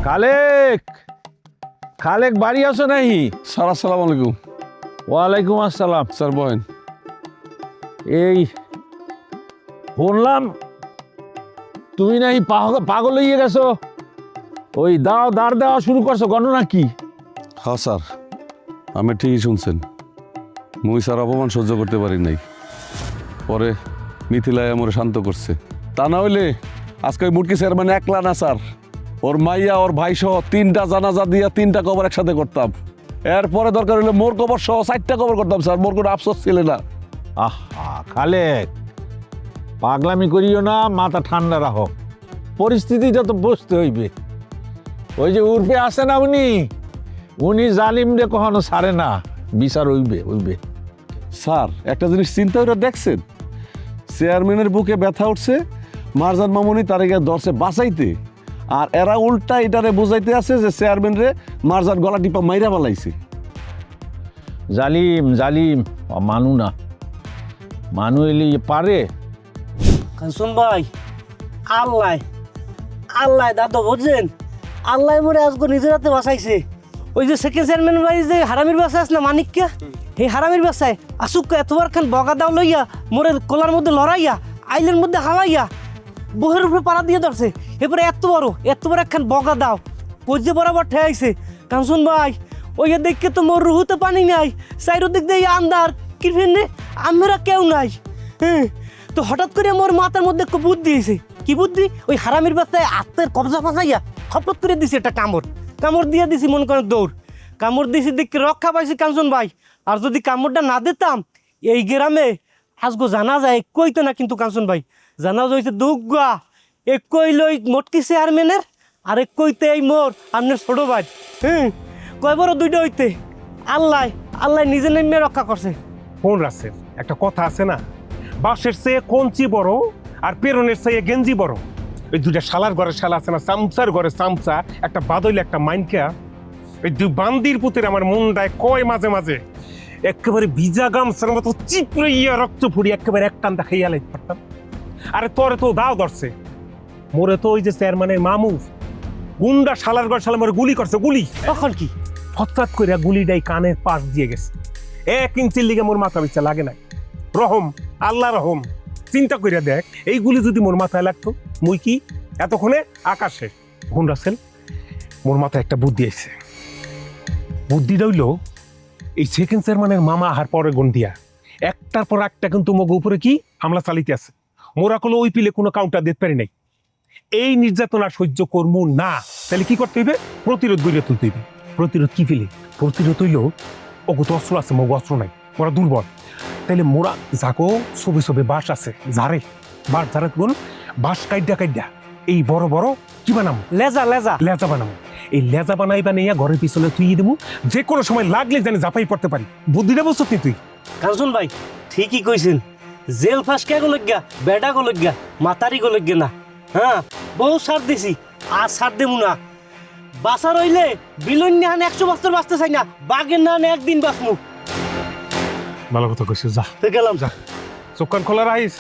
খালেক খালেক বাড়ি আছো নাকি? স্যার আসসালামু আলাইকুম। ওয়ালাইকুম আসসালাম। স্যার বলেন। এই শুনলাম তুমি নাকি পাগল হয়ে গেছো, ওই দাঁড় দেওয়া শুরু করছো, ঘটনা কি? হ্যাঁ স্যার, আমি ঠিকই শুনছেন। মুই স্যার অপমান সহ্য করতে পারি নাই, পরে মিথিলায় আমার শান্ত করছে। তা না হইলে আজকে ওই মুটকি চেয়ারম্যান একলা না স্যার, ওর মাইয়া ওর ভাই সহ 3টা জানাজা দিয়া 3টা কবর একসাথে করতাম। এরপরে দরকার হলে মোর কবর সহ 4টা কবর করতাম স্যার, মোর কোনো আফসোস ছিল না। আহা খালেক, পাগলামি করিও না, মাথা ঠান্ডা রাখো, পরিস্থিতিটা তো বুঝতে হইবে। ওই যে উর্ফে আসে না উনি জালিম রে কখনো ছাড়ে না, বিচার হইবে। স্যার একটা জিনিস চিন্তা করে দেখছেন, চেয়ারম্যানের বুকে ব্যথা উঠছে, মারজান মামুনি তার গিয়ে ধরছে বাঁচাইতে, আর এরা উল্টা এটারে বুঝাইতে আছে যে চেয়ারম্যান রে মারজান গলা টিপা মাইরা বালাইছে। জালিম মানু না, মানু এলে পারে। কাঞ্চন ভাই, আল্লাহ দাদা বুঝছেন, আল্লাহ মোরে আজকে নিজের হাতে বাঁচাইছে। ওই যে সেকেন্ড চেয়ারম্যান বাড়ি যে হারামির বাসা আছে না মানিককে, এই হারামির বাসায় আসুক এতবার খান বগা দাও লইয়া মোরে কলার মধ্যে লড়াইয়া আইলের মধ্যে হালাইয়া বহের উপরে পাড়া দিয়ে ধরছে। এরপরে এত বড় একখান বগা দাও কজ্জে বরাবর ঠেয়াইছে। কাঞ্চন ভাই, ওই দেখকে তো মোর রুহুতে পানি নাই, সাইডের দিক দিয়ে আন্দার কি ফেনে আমরা কেউ নাই। হ্যাঁ, তো হঠাৎ করে মোর মাথার মধ্যে একটা বুদ্ধি হয়েছে। কি বুদ্ধি? ওই হারামির বাচ্চায় আত্মের কবজা ফাঁসাইয়া খপত করে দিছি একটা কামড় দিয়ে দিছি, মনে করেন দৌড় কামড় দিছি, দেখে রক্ষা পাইছি কাঞ্চন ভাই। আর যদি কামড়টা না দিতাম এই গ্রামে আজগো জানা যায় কইতো না, কিন্তু কাঞ্চন ভাই জানা যাইছে দুগা এক কইল ওই মোটকি চেয়ারম্যানের, আর এক কইতে এই মোর আপনার ছোট ভাই। হ্যাঁ, কয় বড় দুইটা হইতে আল্লাহ নিজে নেমে রক্ষা করছে। কোন রাসেল একটা কথা আছে না, বাঁশের চেয়ে কঞ্চি বড় আর পেরনের চেয়ে গেঞ্জি বড়। ওই দুইটা শালার ঘরে শালা আছে না, চামচার ঘরে চামচা, একটা বাদইলে একটা মাইনকা। ওই দুই বান্দির পুতের আমার মুন্ডায় কয় মাঝে মাঝে একেবারে ভিজা গামছার মতো চিপড়িয়া রক্ত ফুড়ি একেবারে এক টান দেখাইয়া লাইতে পারতাম। আরে তোরে তো দাও ধরছে, মোরে তো ওই যে চেয়ারম্যানের মামু গুন্ডা শালার ঘর শালা মোরে গুলি করছে, গুলি তখন কি হঠাৎ করে গুলিটাই কানের পাশ দিয়ে গেছে। 1 ইঞ্চির লিগে মোর মাথা পিছা লাগে নাই। রহম, আল্লাহ রহম। চিন্তা করিয়া দেখ, এই গুলি যদি মোর মাথায় লাগতো, মুই কি এতক্ষণে আকাশে। গুণ রাসেল, মোর মাথায় একটা বুদ্ধি আছে। বুদ্ধিটা হইল এই সেকেন্ড চেয়ারম্যানের মামা আহার পরে গুণ দিয়া একটার পর একটা কিন্তু মগ উপরে কি হামলা চালিতে আছে। মোরা কলো ওই পিলে কোনো কাউন্টার দিতে পারি নাই। এই নির্যাতনা সহ্য করবো না, তাহলে কি করতে হইবে? প্রতিরোধ গড়িয়ে তুলতে হইবে। প্রতিরোধ কি ফেলে? প্রতিরোধ হইল ওগো তো অস্ত্র আছে, মগ অস্ত্র নাই, মোরা দুর্বল। তাইলে মোরা যাকো ছবি বাঁশ আছে, বাঁশ গুণ বাঁশ কাইডা এই বড় বড় কি বানাবো? লেজা বানাবো। এই লেজা বানাইয়া ঘরের পিছনে তুই দেবো, যে কোনো সময় লাগলে জানি জাপাই পড়তে পারি। বুদ্ধিটা বলছো তুই? কাঞ্চন ভাই ঠিকই কইছেন, জেল ফাঁস কে গোলজ্ঞা বেডা গোলজ্ঞা মাতারি গোলজ্ঞা না। হ্যাঁ, বহু সার দিছি, আর সার দেবো না। বাসা রইলে বিলন নাহান 100 বছর বাঁচতে চাই না, বাঘের নাহান একদিন বাঁচমু। ভালো কথা কইছিস, যা গেলাম। চোখ কান খোলা রাখিস।